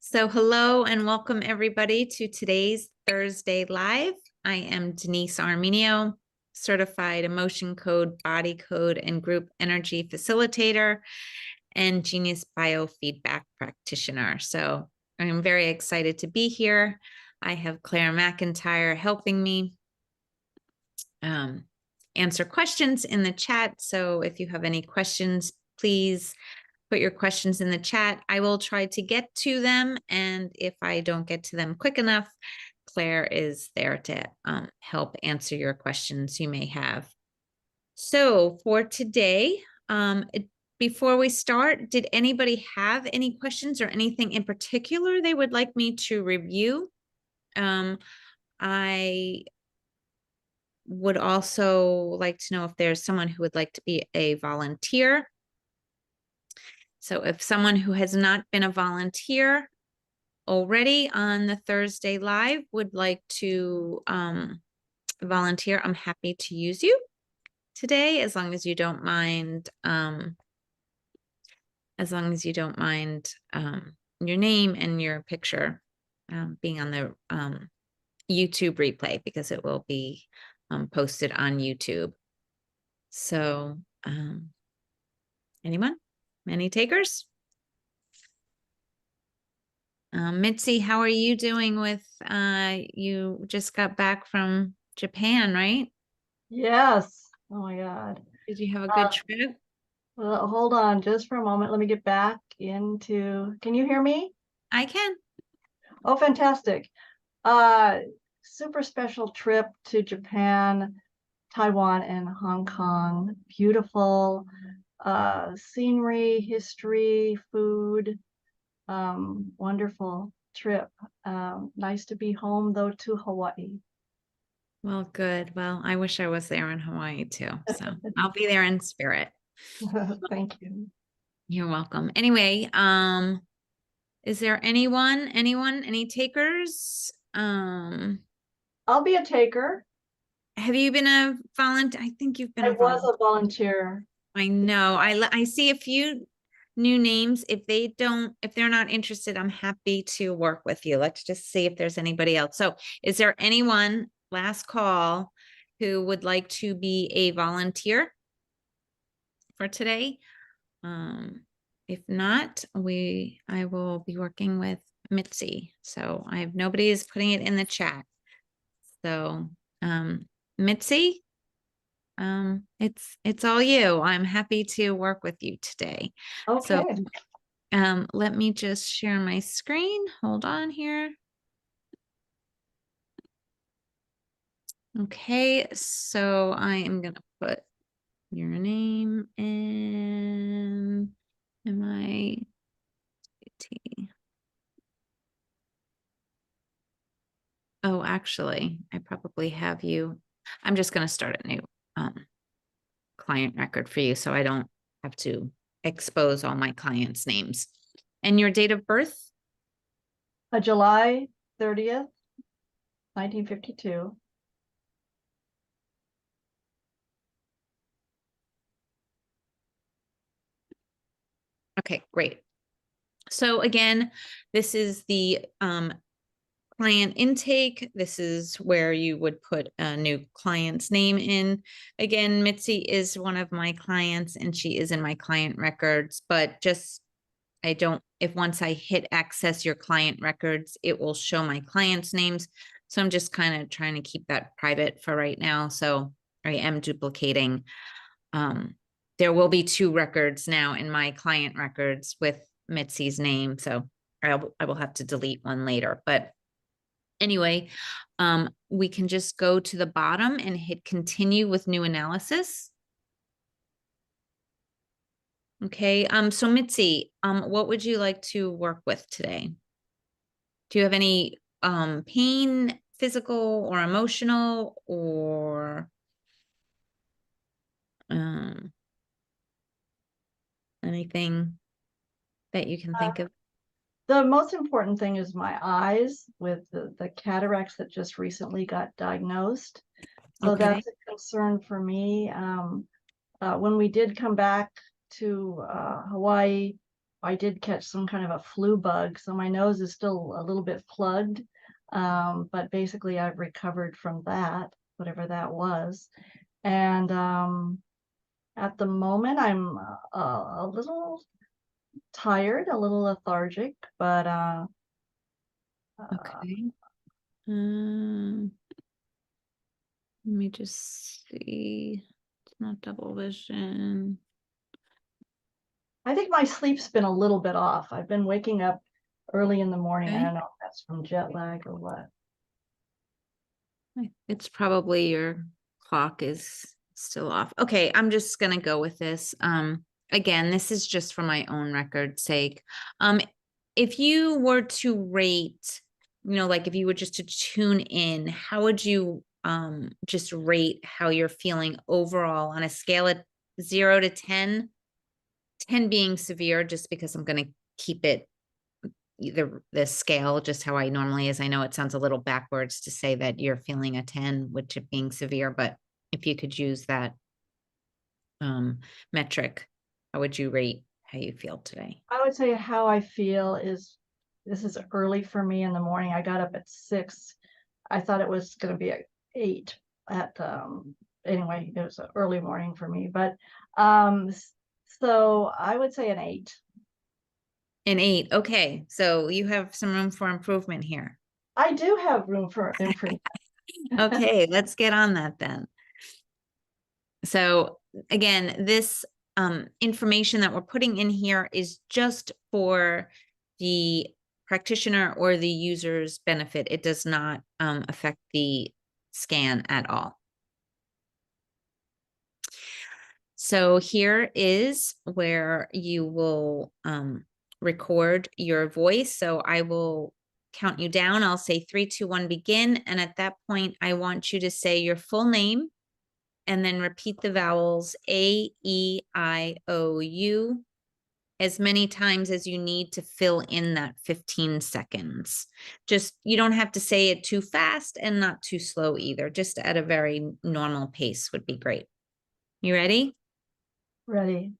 So hello and welcome everybody to today's Thursday Live. I am Denise Armenio, certified emotion code, body code, and group energy facilitator and genius biofeedback practitioner. So I'm very excited to be here. I have Claire McIntyre helping me answer questions in the chat. So if you have any questions, please put your questions in the chat. I will try to get to them. And if I don't get to them quick enough, Claire is there to help answer your questions you may have. So for today, before we start, did anybody have any questions or anything in particular they would like me to review? I would also like to know if there's someone who would like to be a volunteer. So if someone who has not been a volunteer already on the Thursday Live would like to volunteer, I'm happy to use you today, as long as you don't mind, your name and your picture being on the YouTube replay, because it will be posted on YouTube. So anyone? Any takers? Mitzi, how are you doing with, you just got back from Japan, right? Yes. Oh my God. Did you have a good trip? Well, hold on just for a moment. Let me get back into, can you hear me? I can. Oh, fantastic. Super special trip to Japan, Taiwan, and Hong Kong. Beautiful scenery, history, food. Wonderful trip. Nice to be home though to Hawaii. Well, good. Well, I wish I was there in Hawaii too. So I'll be there in spirit. Thank you. You're welcome. Anyway, is there any takers? I'll be a taker. Have you been a volunteer? I think you've been I a was volunteer. a volunteer. I know. I see a few new names. If they're not interested, I'm happy to work with you. Let's just see if there's anybody else. So is there anyone, last call, who would like to be a volunteer for today? If not, I will be working with Mitzi. So nobody is putting it in the chat. So Mitzi, it's all you. I'm happy to work with you today. Okay. So let me just share my screen. Hold on here. Okay, so I am gonna put your name in my T. Oh, actually, I probably have you. I'm just gonna start a new client record for you, so I don't have to expose all my clients' names. And your date of birth? July 30th, 1952. Okay, great. So again, this is the client intake. This is where you would put a new client's name in. Again, Mitzi is one of my clients and she is in my client records, but just if once I hit access your client records, it will show my clients' names. So I'm just kind of trying to keep that private for right now. So I am duplicating. There will be 2 records now in my client records with Mitzi's name. So I will have to delete one later. But anyway, we can just go to the bottom and hit continue with new analysis. Okay, so Mitzi, what would you like to work with today? Do you have any pain, physical or emotional, or anything that you can think of? The most important thing is my eyes with the cataracts that just recently got diagnosed. So Okay. that's a concern for me. When we did come back to Hawaii, I did catch some kind of a flu bug, so my nose is still a little bit plugged. But basically I've recovered from that, whatever that was. And at the moment I'm a little tired, a little lethargic, but Okay. Let me just see. It's not double vision. I think my sleep's been a little bit off. I've been waking up early in the morning. I Okay. don't know if that's from jet lag or what. It's probably your clock is still off. Okay, I'm just gonna go with this. Again, this is just for my own record's sake. If you were to rate, like if you were just to tune in, how would you just rate how you're feeling overall on a scale of 0 to 10? 10 being severe, just because I'm gonna keep it the scale just how I normally is. I know it sounds a little backwards to say that you're feeling a 10, which it being severe, but if you could use that metric, how would you rate how you feel today? I would say how I feel is this is early for me in the morning. I got up at 6. I thought it was going to be at 8 at anyway, it was an early morning for me, but so I would say an 8. An 8. Okay, so you have some room for improvement here. I do have room for improvement. Okay, let's get on that then. So again, this information that we're putting in here is just for the practitioner or the user's benefit. It does not affect the scan at all. So here is where you will record your voice. So I will count you down. I'll say 3, 2, 1, begin. And at that point, I want you to say your full name and then repeat the vowels A, E, I, O, U as many times as you need to fill in that 15 seconds. Just, you don't have to say it too fast and not too slow either. Just at a very normal pace would be great. You ready? Ready.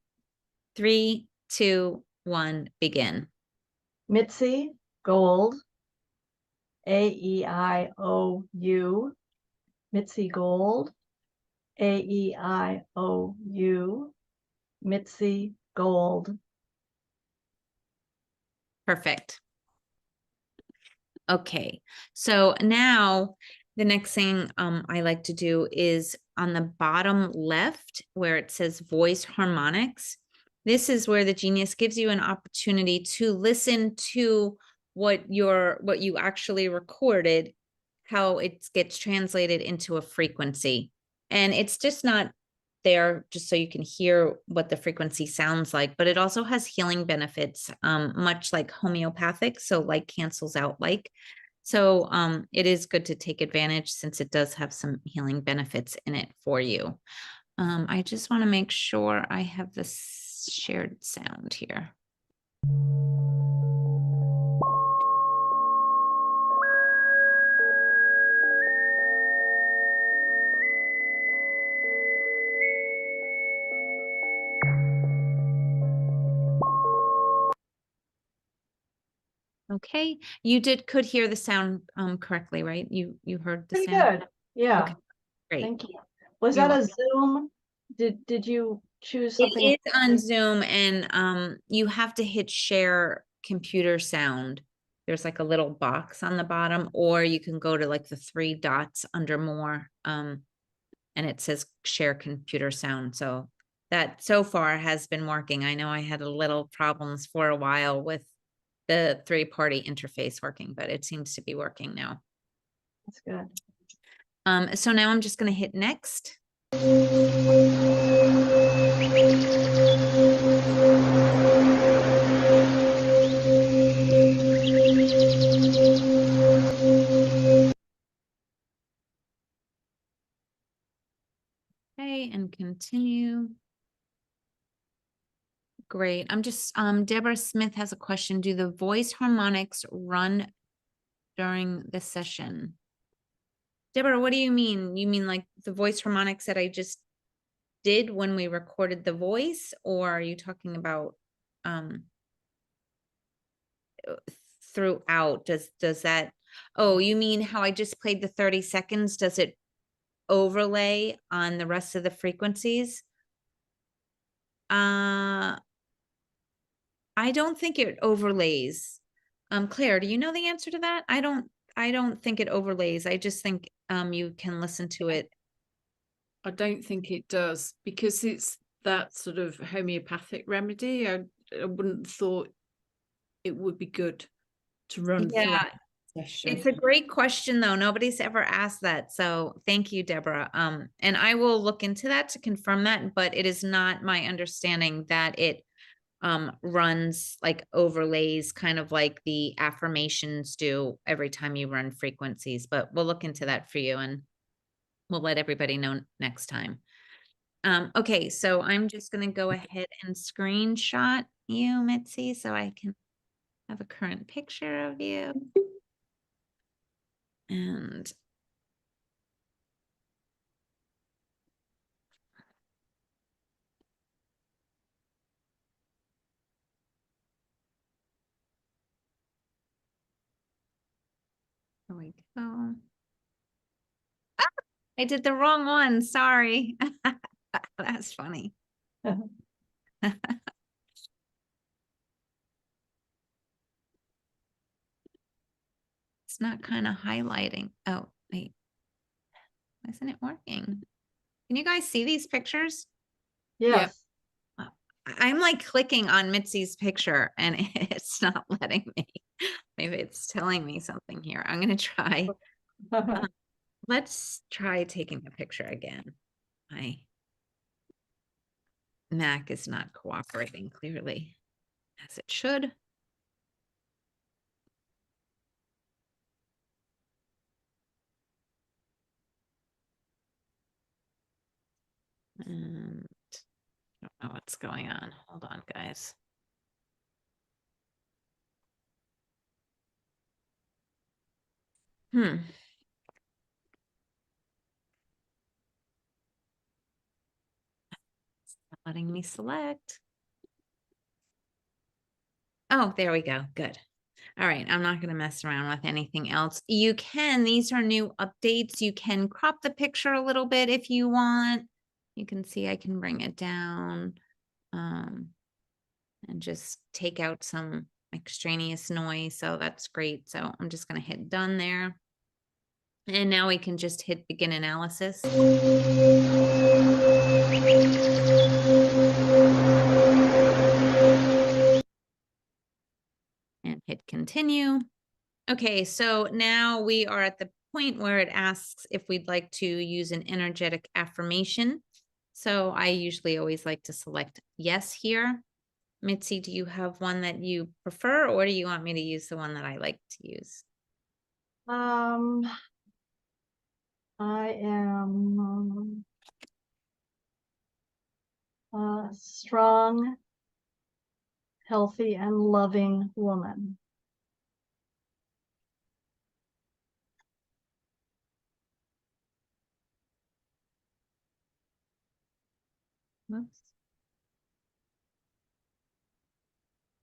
3, 2, 1, begin. Mitzi Gold. AEIOU. Mitzi Gold. AEIOU. Mitzi Gold. Perfect. Okay, so now the next thing I like to do is on the bottom left where it says voice harmonics. This is where the Genius gives you an opportunity to listen to what you actually recorded, how it gets translated into a frequency. And it's just not there just so you can hear what the frequency sounds like, but it also has healing benefits, much like homeopathic. So like cancels out like. So it is good to take advantage since it does have some healing benefits in it for you. I just want to make sure I have this shared sound here. Okay, you could hear the sound correctly, right? You heard the Pretty sound? good. Yeah. Okay, great. Thank you. Was You're that a welcome. Zoom? Did you choose something? It is on Zoom and you have to hit share computer sound. There's like a little box on the bottom, or you can go to like the 3 dots under more and it says share computer sound. So that so far has been working. I know I had a little problems for a while with the 3-party interface working, but it seems to be working now. That's good. So now I'm just going to hit next. Okay, and continue. Great. I'm just, Deborah Smith has a question. Do the voice harmonics run during the session? Deborah, what do you mean? You mean like the voice harmonics that I just did when we recorded the voice, or are you talking about, throughout. Does that, oh, you mean how I just played the 30 seconds? Does it overlay on the rest of the frequencies? I don't think it overlays. Claire, do you know the answer to that? I don't think it overlays. I just think you can listen to it. I don't think it does, because it's that sort of homeopathic remedy. I wouldn't thought it would be good to run Yeah, throughout the session. it's a great question though. Nobody's ever asked that. So thank you, Deborah. And I will look into that to confirm that, but it is not my understanding that it runs like overlays, kind of like the affirmations do every time you run frequencies, but we'll look into that for you and we'll let everybody know next time. Okay, so I'm just going to go ahead and screenshot you, Mitzi, so I can have a current picture of you. And there we go. Ah, I did the wrong one. Sorry. That's funny. It's not kind of highlighting. Oh, wait. Why isn't it working? Can you guys see these pictures? Yes. I'm like clicking on Mitzi's picture and it's not letting me. Maybe it's telling me something here. I'm going to try. Let's try taking a picture again. My Mac is not cooperating clearly as it should. And I don't know what's going on. Hold on, guys. Not letting me select. Oh, there we go. Good. All right. I'm not going to mess around with anything else. You can, these are new updates. You can crop the picture a little bit if you want. You can see I can bring it down and just take out some extraneous noise. So that's great. So I'm just going to hit done there. And now we can just hit begin analysis. And hit continue. Okay, so now we are at the point where it asks if we'd like to use an energetic affirmation. So I usually always like to select yes here. Mitzi, do you have one that you prefer, or do you want me to use the one that I like to use? I am a strong, healthy, and loving woman. Whoops.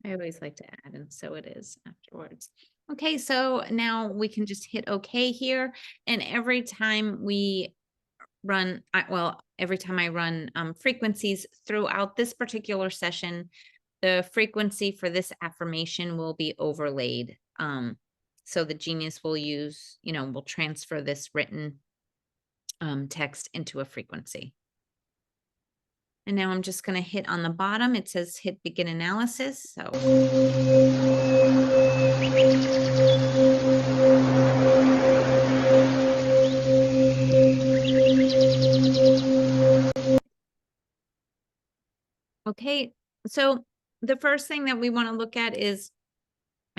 I always like to add, and so it is afterwards. Okay, so now we can just hit OK here. And every time we run, every time I run frequencies throughout this particular session, the frequency for this affirmation will be overlaid. So the genius will use, will transfer this written text into a frequency. And now I'm just going to hit on the bottom. It says hit begin analysis. So okay, so the first thing that we want to look at is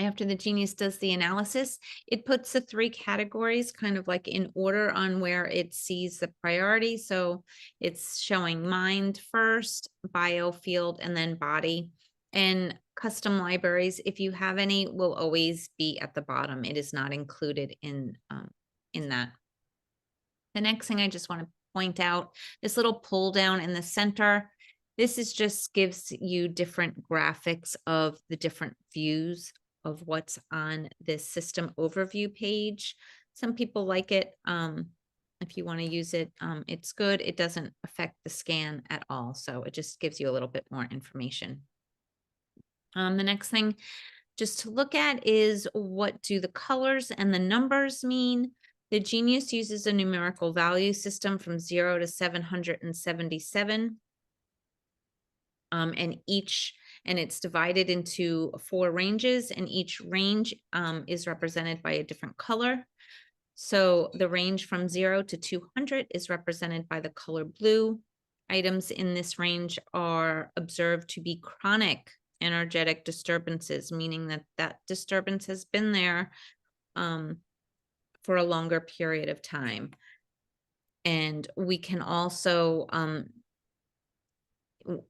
after the genius does the analysis, it puts the 3 categories kind of like in order on where it sees the priority. So it's showing mind first, biofield, and then body. And custom libraries, if you have any, will always be at the bottom. It is not included in that. The next thing I just want to point out, this little pull down in the center, this is just gives you different graphics of the different views of what's on this system overview page. Some people like it. If you want to use it, it's good. It doesn't affect the scan at all. So it just gives you a little bit more information. The next thing just to look at is, what do the colors and the numbers mean? The Genius uses a numerical value system from 0 to 777. And it's divided into 4 ranges, and each range is represented by a different color. So the range from 0 to 200 is represented by the color blue. Items in this range are observed to be chronic energetic disturbances, meaning that that disturbance has been there for a longer period of time. And we can also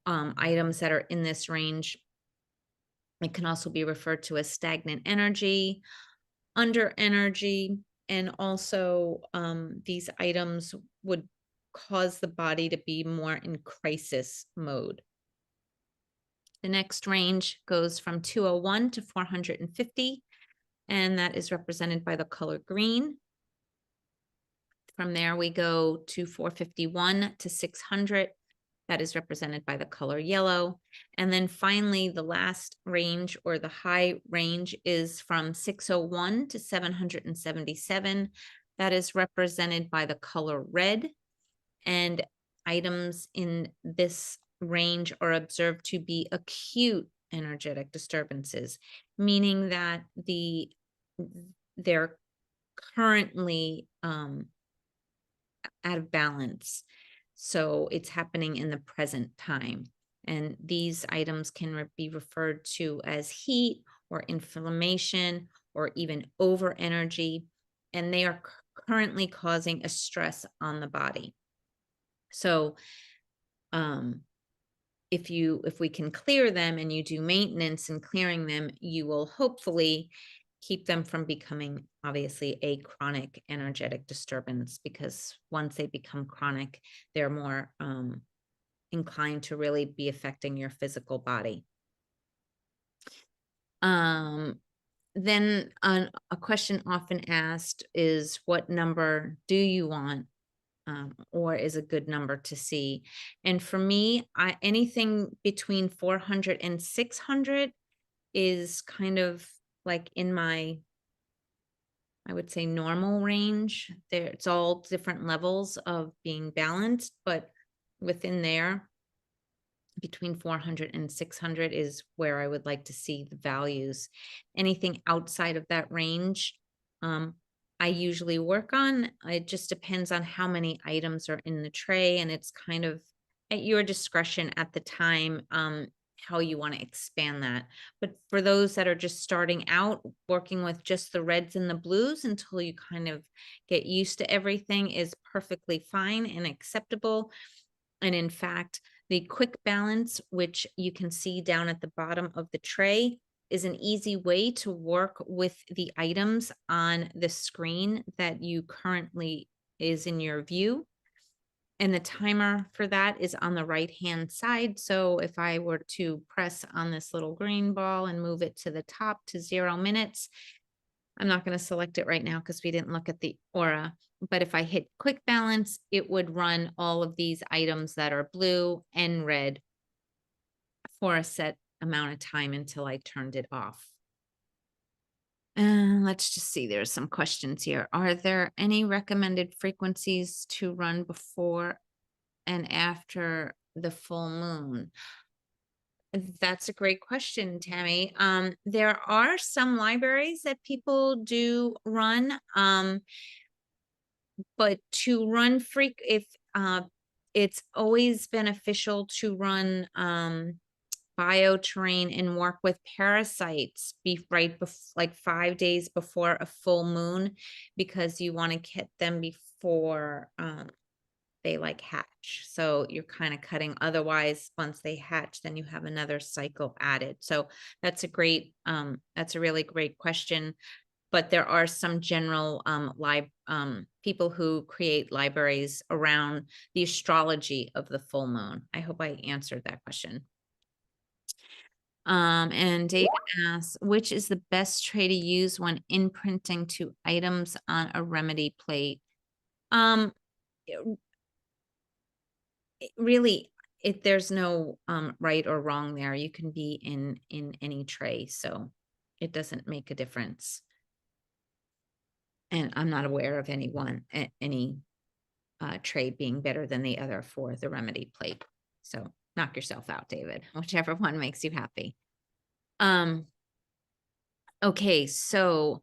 items that are in this range, it can also be referred to as stagnant energy, under energy, and also these items would cause the body to be more in crisis mode. The next range goes from 201 to 450, and that is represented by the color green. From there, we go to 451 to 600. That is represented by the color yellow. And then finally, the last range, or the high range, is from 601 to 777. That is represented by the color red. And items in this range are observed to be acute energetic disturbances, meaning that they're currently out of balance. So it's happening in the present time. And these items can be referred to as heat or inflammation or even over energy. And they are currently causing a stress on the body. So if we can clear them and you do maintenance in clearing them, you will hopefully keep them from becoming, obviously, a chronic energetic disturbance, because once they become chronic, they're more inclined to really be affecting your physical body. Then a question often asked is, what number do you want, or is a good number to see? And for me, anything between 400 and 600 is kind of like in my, I would say, normal range. It's all different levels of being balanced, but within there, between 400 and 600 is where I would like to see the values. Anything outside of that range, I usually work on. It just depends on how many items are in the tray, and it's kind of at your discretion at the time how you want to expand that. But for those that are just starting out, working with just the reds and the blues until you kind of get used to everything is perfectly fine and acceptable. And in fact, the quick balance, which you can see down at the bottom of the tray, is an easy way to work with the items on the screen that you currently is in your view. And the timer for that is on the right-hand side. So if I were to press on this little green ball and move it to the top to 0 minutes, I'm not going to select it right now because we didn't look at the aura. But if I hit quick balance, it would run all of these items that are blue and red for a set amount of time until I turned it off. And let's just see, there's some questions here. Are there any recommended frequencies to run before and after the full moon? That's a great question, Tammy. There are some libraries that people do run, but to run it's always beneficial to run bioterrain and work with parasites like 5 days before a full moon, because you want to get them before they like hatch. So you're kind of cutting. Otherwise, once they hatch, then you have another cycle added. So that's that's a really great question. But there are some general people who create libraries around the astrology of the full moon. I hope I answered that question. And David asks, which is the best tray to use when imprinting to items on a remedy plate? It- really, there's no right or wrong there. You can be in any tray, so it doesn't make a difference. And I'm not aware of any tray being better than the other for the remedy plate. So knock yourself out, David, whichever one makes you happy. Okay, so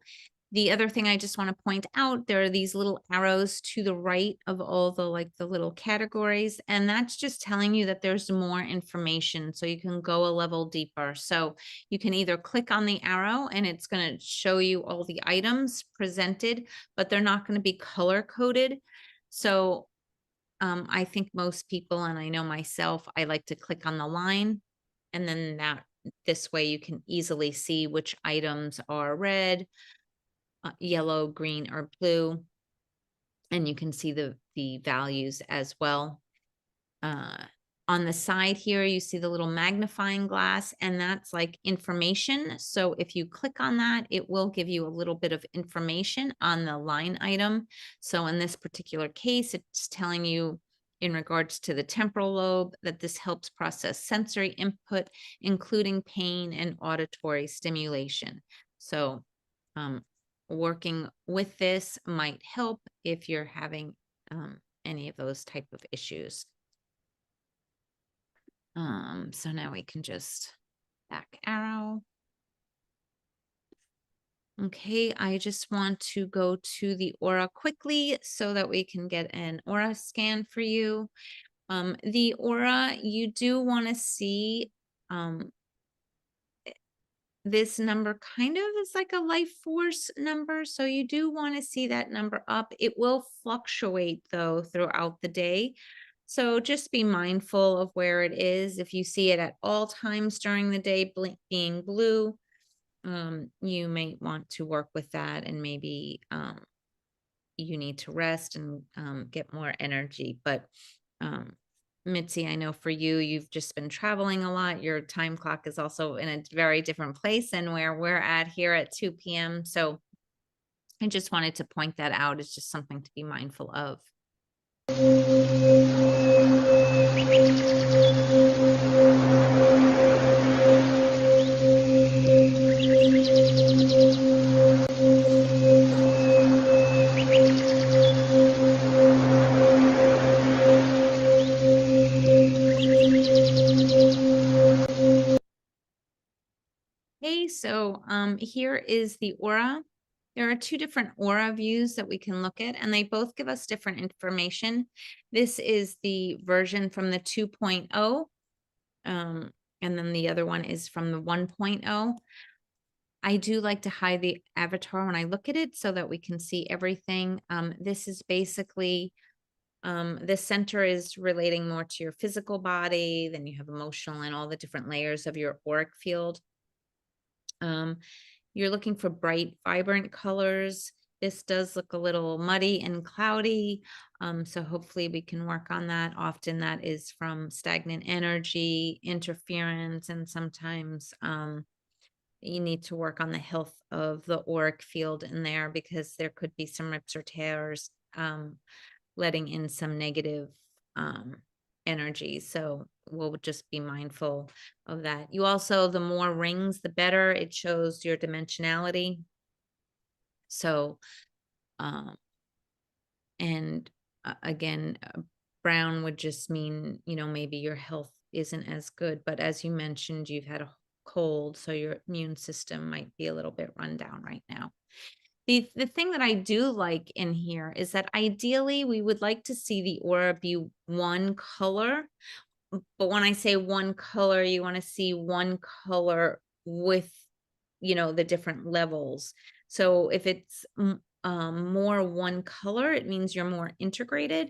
the other thing I just want to point out, there are these little arrows to the right of all the little categories, and that's just telling you that there's more information, so you can go a level deeper. So you can either click on the arrow and it's going to show you all the items presented, but they're not going to be color coded. So I think most people, and I know myself, I like to click on the line, and then this way you can easily see which items are red, yellow, green, or blue, and you can see the values as well. On the side here, you see the little magnifying glass, and that's like information. So if you click on that, it will give you a little bit of information on the line item. So in this particular case, it's telling you in regards to the temporal lobe that this helps process sensory input, including pain and auditory stimulation. So working with this might help if you're having any of those type of issues. So now we can just back arrow. Okay, I just want to go to the aura quickly so that we can get an aura scan for you. The aura, you do want to see this number kind of is like a life force number. So you do want to see that number up. It will fluctuate though throughout the day. So just be mindful of where it is. If you see it at all times during the day being blue, you may want to work with that, and maybe you need to rest and get more energy. But Mitzi, I know for you, you've just been traveling a lot. Your time clock is also in a very different place than where we're at here at 2 p.m. So I just wanted to point that out. It's just something to be mindful of. Okay, so here is the aura. There are two different aura views that we can look at, and they both give us different information. This is the version from the 2.0, and then the other one is from the 1.0. I do like to hide the avatar when I look at it so that we can see everything. This is basically, the center is relating more to your physical body, then you have emotional and all the different layers of your auric field. You're looking for bright, vibrant colors. This does look a little muddy and cloudy. So hopefully we can work on that. Often that is from stagnant energy, interference, and sometimes you need to work on the health of the auric field in there, because there could be some rips or tears, letting in some negative energy. So we'll just be mindful of that. You also, the more rings, the better. It shows your dimensionality. So, and again, brown would just mean, maybe your health isn't as good. But as you mentioned, you've had a cold, so your immune system might be a little bit run down right now. The thing that I do like in here is that ideally we would like to see the aura be one color. But when I say one color, you want to see one color with, the different levels. So if it's more one color, it means you're more integrated.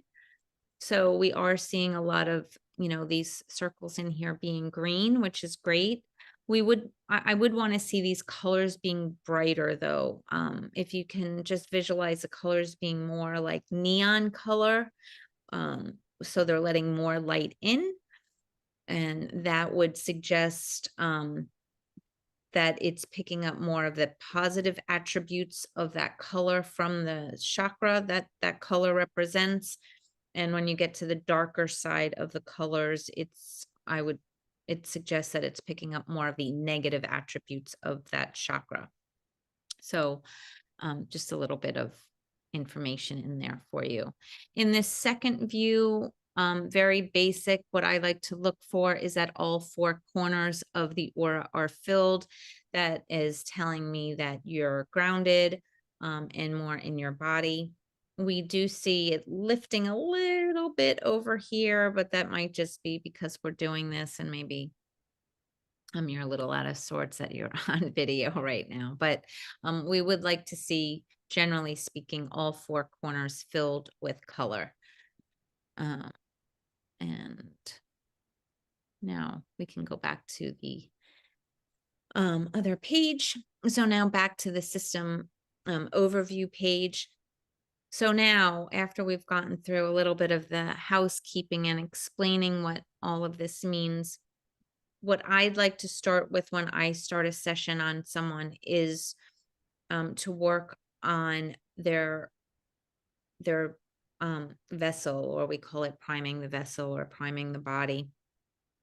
So we are seeing a lot of, these circles in here being green, which is great. I would want to see these colors being brighter though. If you can just visualize the colors being more like neon color, so they're letting more light in, and that would suggest that it's picking up more of the positive attributes of that color from the chakra that that color represents. And when you get to the darker side of the colors, it suggests that it's picking up more of the negative attributes of that chakra. So just a little bit of information in there for you. In this second view, very basic, what I like to look for is that all four corners of the aura are filled. That is telling me that you're grounded and more in your body. We do see it lifting a little bit over here, but that might just be because we're doing this and maybe you're a little out of sorts that you're on video right now, but we would like to see, generally speaking, all four corners filled with color. And now we can go back to the other page. So now back to the system overview page. So now, after we've gotten through a little bit of the housekeeping and explaining what all of this means, what I'd like to start with when I start a session on someone is to work on their vessel, or we call it priming the vessel or priming the body.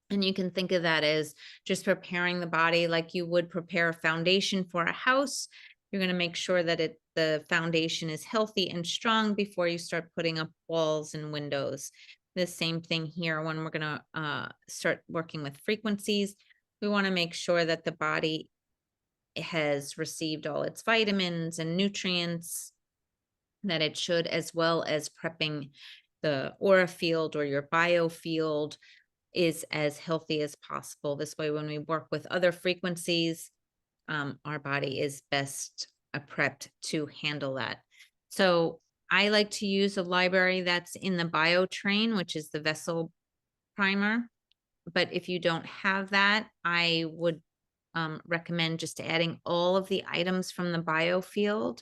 And you can think of that as just preparing the body like you would prepare a foundation for a house. You're going to make sure that the foundation is healthy and strong before you start putting up walls and windows. The same thing here when we're going to start working with frequencies. We want to make sure that the body has received all its vitamins and nutrients that it should, as well as prepping the aura field or your biofield is as healthy as possible. This way, when we work with other frequencies, our body is best prepped to handle that. So I like to use a library that's in the bio train, which is the vessel primer. But if you don't have that, I would recommend just adding all of the items from the biofield,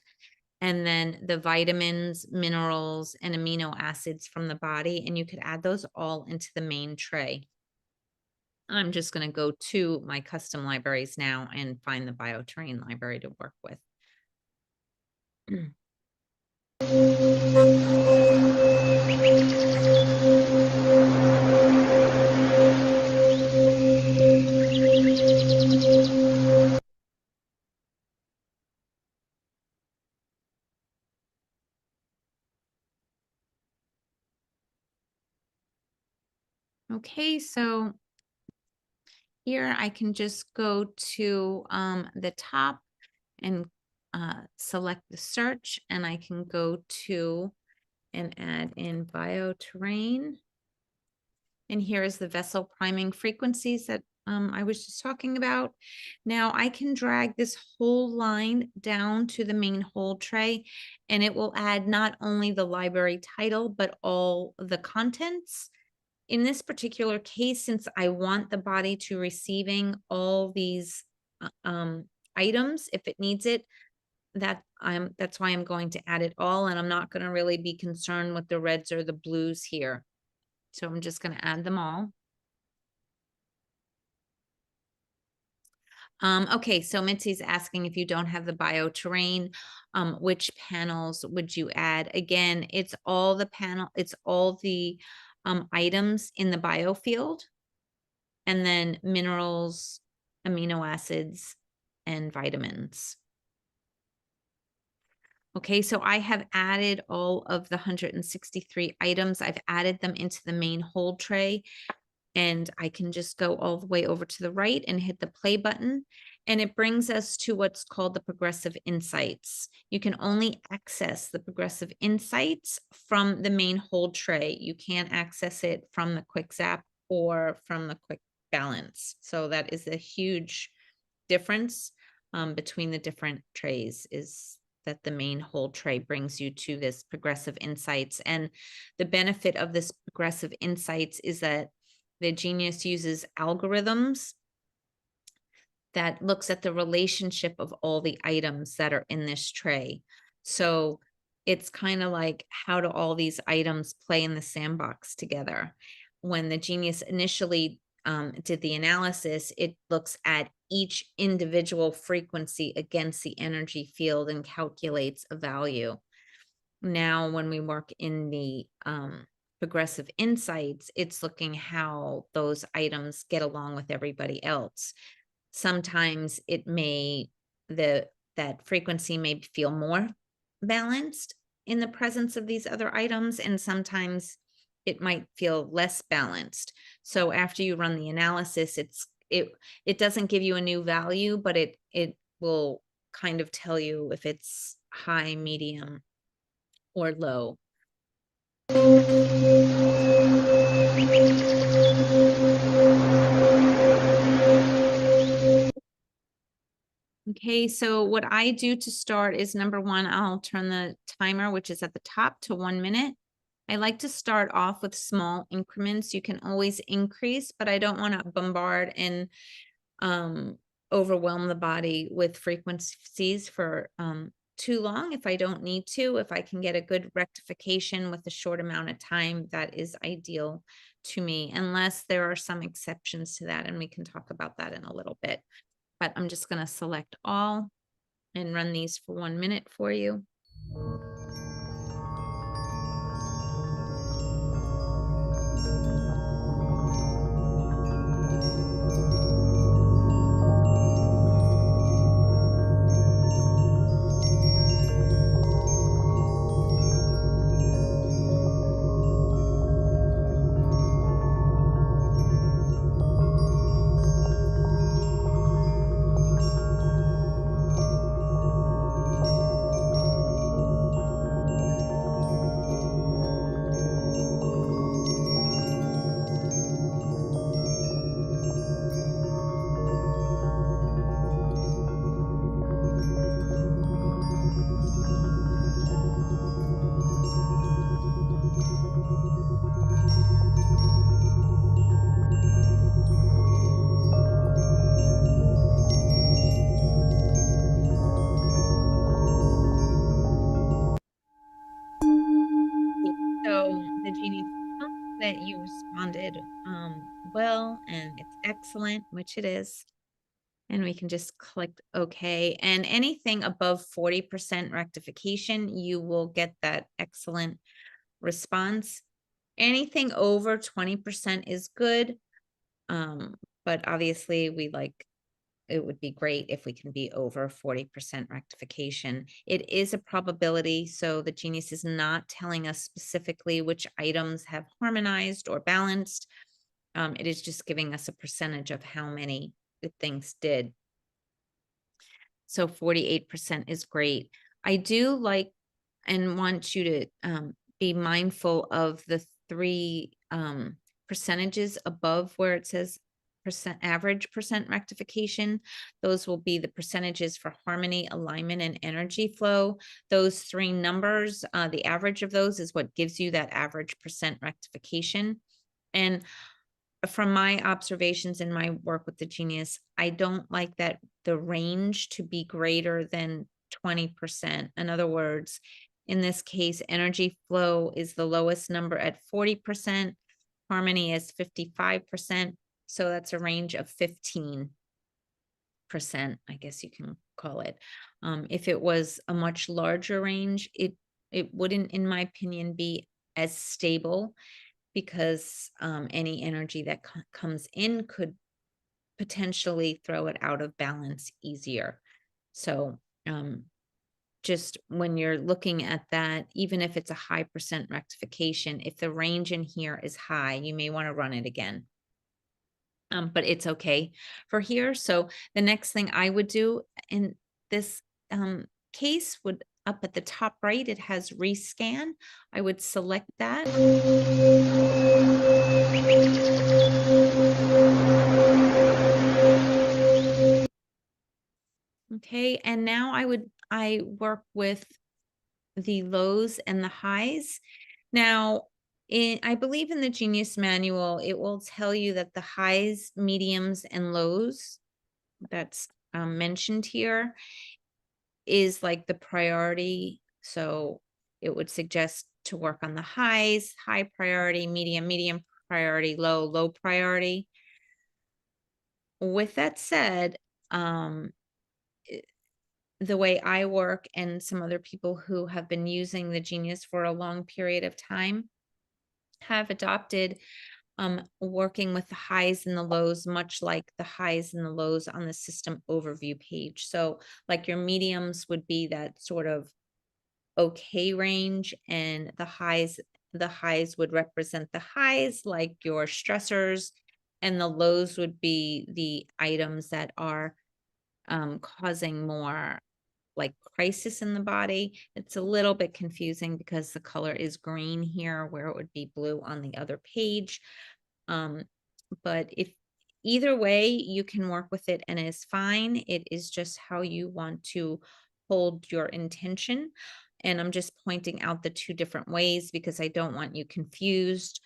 and then the vitamins, minerals, and amino acids from the body. And you could add those all into the main tray. I'm just going to go to my custom libraries now and find the BioTrain library to work with. Okay, so here I can just go to the top and select the search, and I can go to and add in bioterrain. And here is the vessel priming frequencies that I was just talking about. Now I can drag this whole line down to the main hold tray, and it will add not only the library title, but all the contents. In this particular case, since I want the body to receiving all these items, if it needs it, that's why I'm going to add it all, and I'm not going to really be concerned with the reds or the blues here. So I'm just going to add them all. Okay, so Mitzi's asking, if you don't have the bioterrain, which panels would you add? Again, it's all the items in the biofield, and then minerals, amino acids, and vitamins. Okay, so I have added all of the 163 items. I've added them into the main hold tray, and I can just go all the way over to the right and hit the play button. And it brings us to what's called the progressive insights. You can only access the progressive insights from the main hold tray. You can't access it from the quick zap or from the quick balance. So that is a huge difference between the different trays, is that the main hold tray brings you to this progressive insights. And the benefit of this progressive insights is that the Genius uses algorithms that looks at the relationship of all the items that are in this tray. So it's kind of like, how do all these items play in the sandbox together? When the Genius initially did the analysis, it looks at each individual frequency against the energy field and calculates a value. Now, when we work in the progressive insights, it's looking how those items get along with everybody else. Sometimes it may, that frequency may feel more balanced in the presence of these other items, and sometimes it might feel less balanced. So after you run the analysis, it doesn't give you a new value, but it will kind of tell you if it's high, medium, or low. Okay, so what I do to start is, number one, I'll turn the timer, which is at the top, to 1 minute. I like to start off with small increments. You can always increase, but I don't want to bombard and overwhelm the body with frequencies for too long if I don't need to. If I can get a good rectification with a short amount of time, that is ideal to me, unless there are some exceptions to that, and we can talk about that in a little bit. But I'm just going to select all and run these for 1 minute for you. So the genie tells that you responded well, and it's excellent, which it is. And we can just click OK. And anything above 40% rectification, you will get that excellent response. Anything over 20% is good. But obviously it would be great if we can be over 40% rectification. It is a probability, so the genius is not telling us specifically which items have harmonized or balanced. It is just giving us a percentage of how many things did. So 48% is great. I do like and want you to be mindful of the three percentages above where it says average percent rectification. Those will be the percentages for harmony, alignment, and energy flow. Those three numbers, the average of those is what gives you that average percent rectification. And from my observations in my work with the genius, I don't like that the range to be greater than 20%. In other words, in this case, energy flow is the lowest number at 40%, harmony is 55%. So that's a range of 15%, I guess you can call it. If it was a much larger range, it wouldn't, in my opinion, be as stable, because any energy that comes in could potentially throw it out of balance easier. So just when you're looking at that, even if it's a high percent rectification, if the range in here is high, you may want to run it again. But it's okay for here. So the next thing I would do in this case would, up at the top right, it has rescan. I would select that. Okay, and now I work with the lows and the highs. Now, I believe in the Genius Manual, it will tell you that the highs, mediums, and lows that's mentioned here is like the priority. So it would suggest to work on the highs, high priority, medium priority, low priority. With that said, the way I work and some other people who have been using the Genius for a long period of time have adopted working with the highs and the lows, much like the highs and the lows on the system overview page. So like your mediums would be that sort of okay range, and the highs would represent the highs, like your stressors, and the lows would be the items that are causing more like crisis in the body. It's a little bit confusing because the color is green here where it would be blue on the other page. Um, but if either way, you can work with it and it's fine. It is just how you want to hold your intention. And I'm just pointing out the two different ways because I don't want you confused.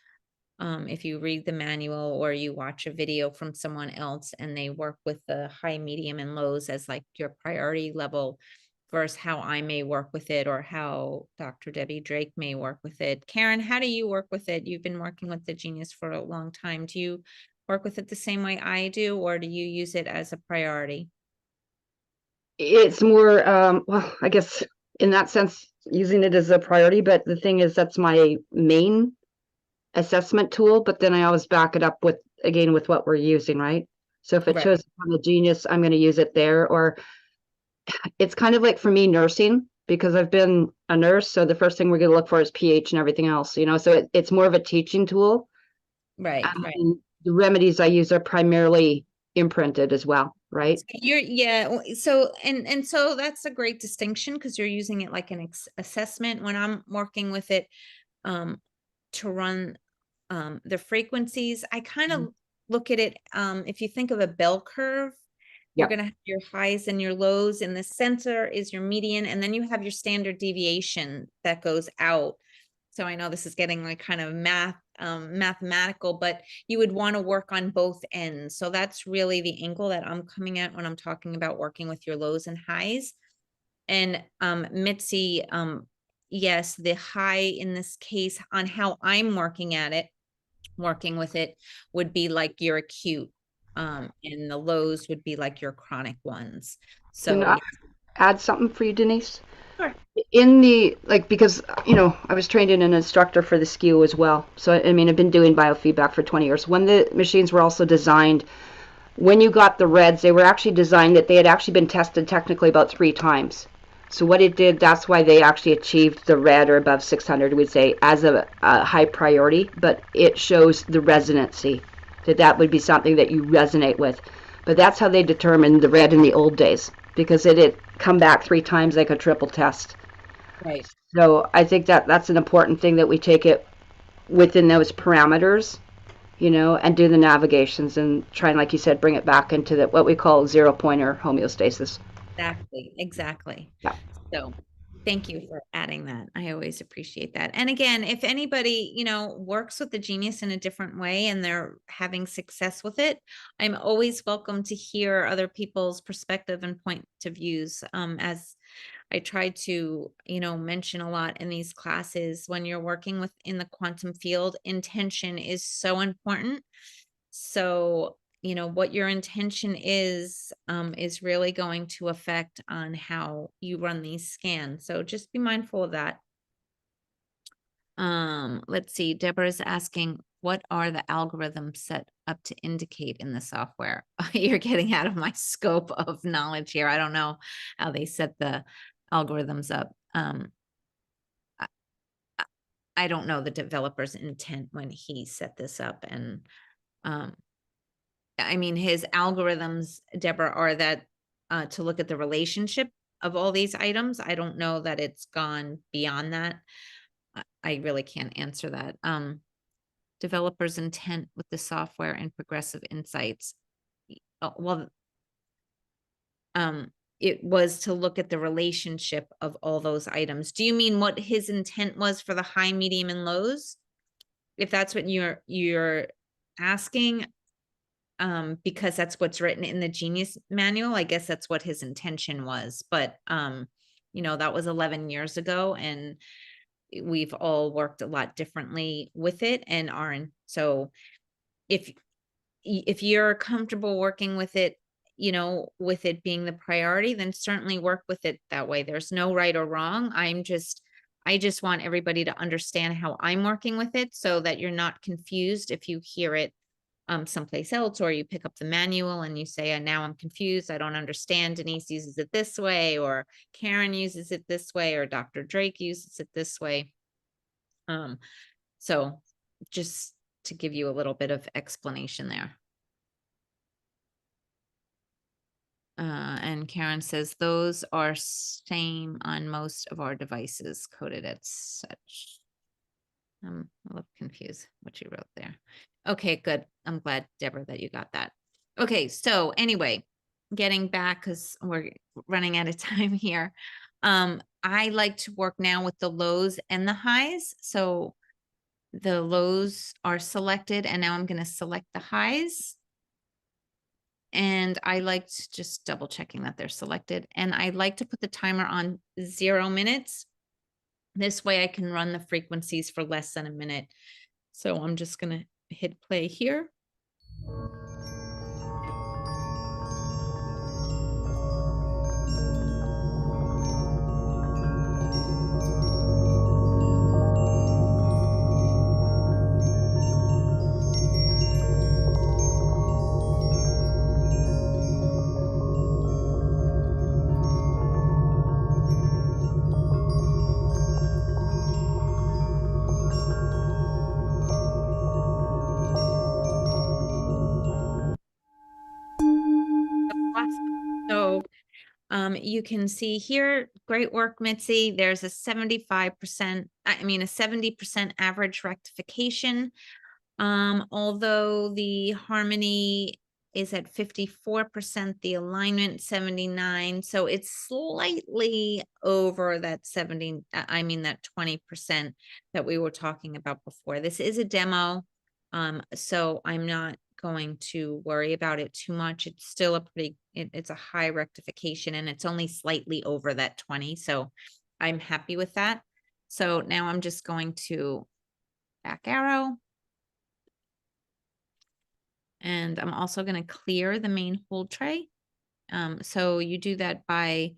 If you read the manual or you watch a video from someone else and they work with the high, medium, and lows as like your priority level versus how I may work with it or how Dr. Debbie Drake may work with it. Karen, how do you work with it? You've been working with the Genius for a long time. Do you work with it the same way I do, or do you use it as a priority? It's more, well, I guess in that sense, using it as a priority, but the thing is, that's my main assessment tool, but then I always back it up with, again, with what we're using, right? So if it Right. shows up on the Genius, I'm going to use it there. Or it's kind of like for me, nursing, because I've been a nurse. So the first thing we're going to look for is pH and everything else, you know, so it's more of a teaching tool. Right, right. And the remedies I use are primarily imprinted as well, right? So that's a great distinction because you're using it like an assessment. When I'm working with it to run the frequencies, I kind of look at it, if you think of a bell curve, you're Yeah. going to have your highs and your lows, and the center is your median, and then you have your standard deviation that goes out. So I know this is getting like kind of mathematical, but you would want to work on both ends. So that's really the angle that I'm coming at when I'm talking about working with your lows and highs. And Mitzi, yes, the high in this case on how I'm working with it would be like your acute, and the lows would be like your chronic ones. Can So I add something for you, Denise? sure. In the, like, because, you know, I was trained in an instructor for the SKU as well. So, I mean, I've been doing biofeedback for 20 years. When the machines were also designed, when you got the reds, they were actually designed that they had actually been tested technically about 3 times. So what it did, that's why they actually achieved the red or above 600, we'd say, as a high priority. But it shows the resonancy, that would be something that you resonate with. But that's how they determined the red in the old days, because it had come back 3 times like a triple test. Right. So I think that that's an important thing, that we take it within those parameters, you know, and do the navigations and try and, like you said, bring it back into the, what we call 0 pointer homeostasis. Exactly. Yeah. So thank you for adding that. I always appreciate that. And again, if anybody, works with the Genius in a different way and they're having success with it, I'm always welcome to hear other people's perspective and point of views. As I try to, mention a lot in these classes, when you're working in the quantum field, intention is so important. So, what your intention is really going to affect on how you run these scans. So just be mindful of that. Let's see. Deborah's asking, what are the algorithms set up to indicate in the software? You're getting out of my scope of knowledge here. I don't know how they set the algorithms up. I don't know the developer's intent when he set this up. And I mean, his algorithms, Deborah, are that to look at the relationship of all these items. I don't know that it's gone beyond that. I really can't answer that. Developer's intent with the software and progressive insights. Well, it was to look at the relationship of all those items. Do you mean what his intent was for the high, medium, and lows? If that's what you're asking, because that's what's written in the Genius manual, I guess that's what his intention was. But that was 11 years ago, and we've all worked a lot differently with it, so if you're comfortable working with it you know, with it being the priority, then certainly work with it that way. There's no right or wrong. I just want everybody to understand how I'm working with it so that you're not confused if you hear it someplace else, or you pick up the manual and you say, now I'm confused. I don't understand. Denise uses it this way, or Karen uses it this way, or Dr. Drake uses it this way. So just to give you a little bit of explanation there. And Karen says those are same on most of our devices, coded as such. I'm a little confused what you wrote there. Okay, good. I'm glad, Deborah, that you got that. Okay, so anyway, getting back, because we're running out of time here. I like to work now with the lows and the highs. So the lows are selected, and now I'm going to select the highs. And I like to just double checking that they're selected. And I like to put the timer on 0 minutes. This way I can run the frequencies for less than a minute. So I'm just going to hit play here. So you can see here, great work, Mitzi. There's a 75%, a 70% average rectification. Although the harmony is at 54%, the alignment 79. So it's slightly over that 70, that 20% that we were talking about before. This is a demo. So I'm not going to worry about it too much. It's still it's a high rectification, and it's only slightly over that 20. So I'm happy with that. So now I'm just going to back arrow. And I'm also going to clear the main hold tray. So you do that by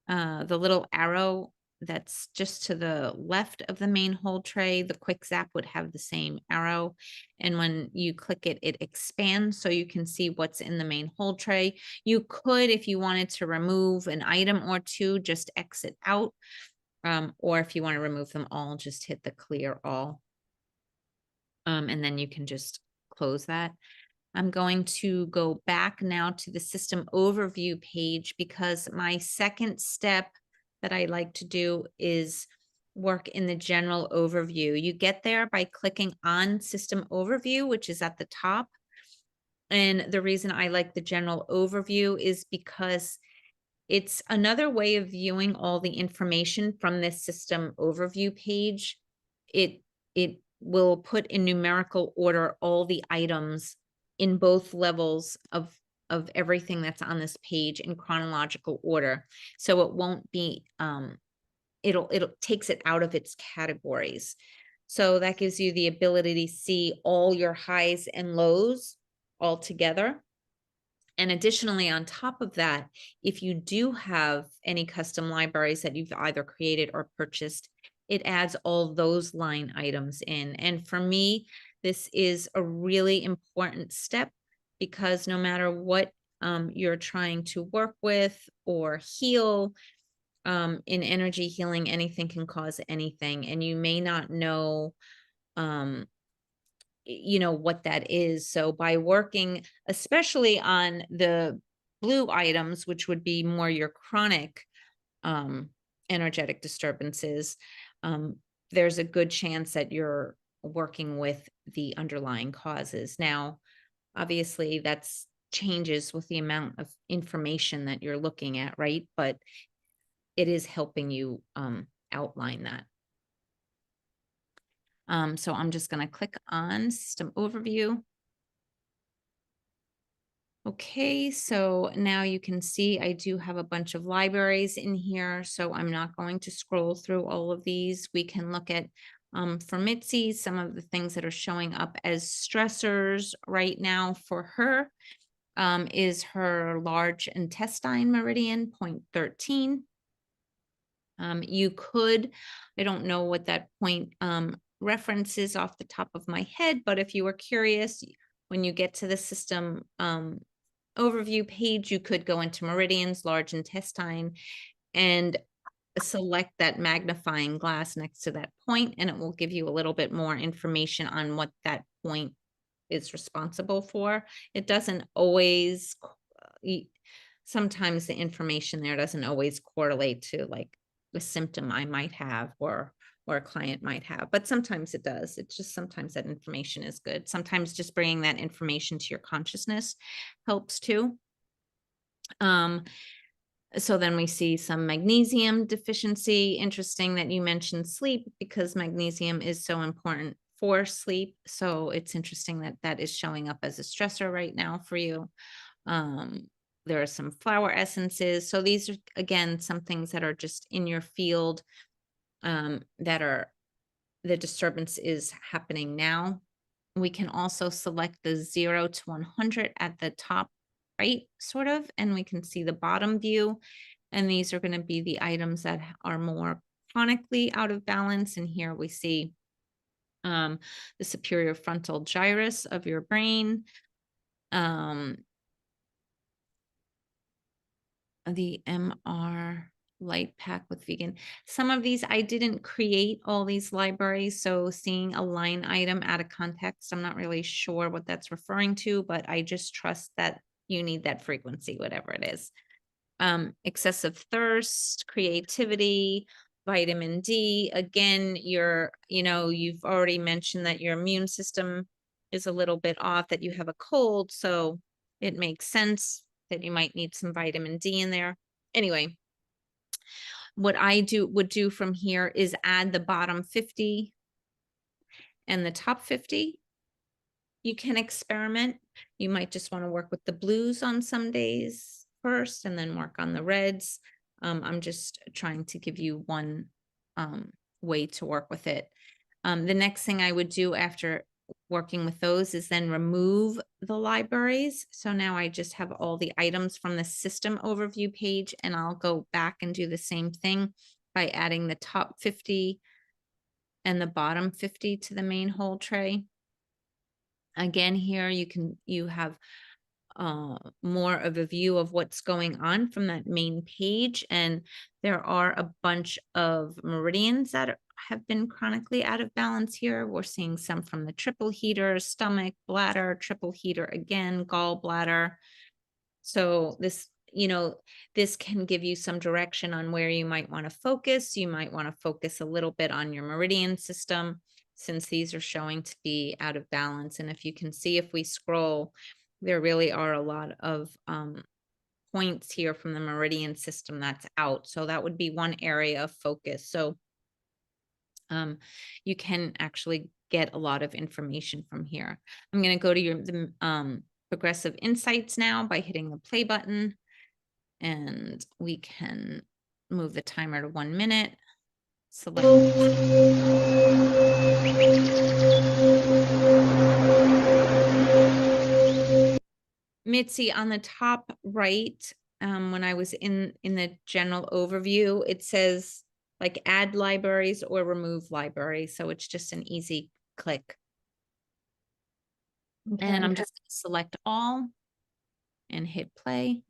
the little arrow that's just to the left of the main hold tray. The quick zap would have the same arrow. And when you click it, it expands so you can see what's in the main hold tray. You could, if you wanted to remove an item or two, just exit out. Or if you want to remove them all, just hit the clear all. And then you can just close that. I'm going to go back now to the system overview page, because my second step that I like to do is work in the general overview. You get there by clicking on system overview, which is at the top. And the reason I like the general overview is because it's another way of viewing all the information from this system overview page. It will put in numerical order all the items in both levels of everything that's on this page in chronological order. So it won't be, it'll takes it out of its categories. So that gives you the ability to see all your highs and lows all together. And additionally, on top of that, if you do have any custom libraries that you've either created or purchased, it adds all those line items in. And for me, this is a really important step, because no matter what you're trying to work with or heal, in energy healing, anything can cause anything. And you may not know what that is. So by working, especially on the blue items, which would be more your chronic energetic disturbances, there's a good chance that you're working with the underlying causes. Now, obviously that's changes with the amount of information that you're looking at, right? But it is helping you outline that. So I'm just going to click on system overview. Okay, so now you can see I do have a bunch of libraries in here, so I'm not going to scroll through all of these. We can look at, for Mitzi, some of the things that are showing up as stressors right now for her. is her large intestine meridian, point 13. You could, I don't know what that point reference is off the top of my head, but if you were curious, when you get to the system overview page, you could go into meridians, large intestine, and select that magnifying glass next to that point, and it will give you a little bit more information on what that point is responsible for. It doesn't always, sometimes the information there doesn't always correlate to like the symptom I might have or a client might have, but sometimes it does. It's just sometimes that information is good. Sometimes just bringing that information to your consciousness helps too. So then we see some magnesium deficiency. Interesting that you mentioned sleep, because magnesium is so important for sleep. So it's interesting that that is showing up as a stressor right now for you. There are some flower essences. So these are, again, some things that are just in your field that are, the disturbance is happening now. We can also select the 0 to 100 at the top right, sort of, and we can see the bottom view. And these are going to be the items that are more chronically out of balance. And here we see the superior frontal gyrus of your brain, the MR light pack with vegan. Some of these, I didn't create all these libraries, so seeing a line item out of context, I'm not really sure what that's referring to, but I just trust that you need that frequency, whatever it is. Excessive thirst, creativity, vitamin D. Again, you've already mentioned that your immune system is a little bit off, that you have a cold, so it makes sense that you might need some vitamin D in there. Anyway, what I would do from here is add the bottom 50 and the top 50. You can experiment. You might just want to work with the blues on some days first and then work on the reds. I'm just trying to give you one way to work with it. The next thing I would do after working with those is then remove the libraries. So now I just have all the items from the system overview page, and I'll go back and do the same thing by adding the top 50 and the bottom 50 to the main whole tray. Again, here you have more of a view of what's going on from that main page. And there are a bunch of meridians that have been chronically out of balance here. We're seeing some from the triple heater, stomach, bladder, triple heater again, gallbladder. So this, this can give you some direction on where you might want to focus. You might want to focus a little bit on your meridian system, since these are showing to be out of balance. And if you can see, if we scroll, there really are a lot of points here from the meridian system that's out. So that would be one area of focus. So you can actually get a lot of information from here. I'm going to go to the progressive insights now by hitting the play button, and we can move the timer to 1 minute. Select Mitzi on the top right. When I was in the general overview, it says like add libraries or remove libraries. So it's just an easy click. Okay. And I'm just going to select all and hit play.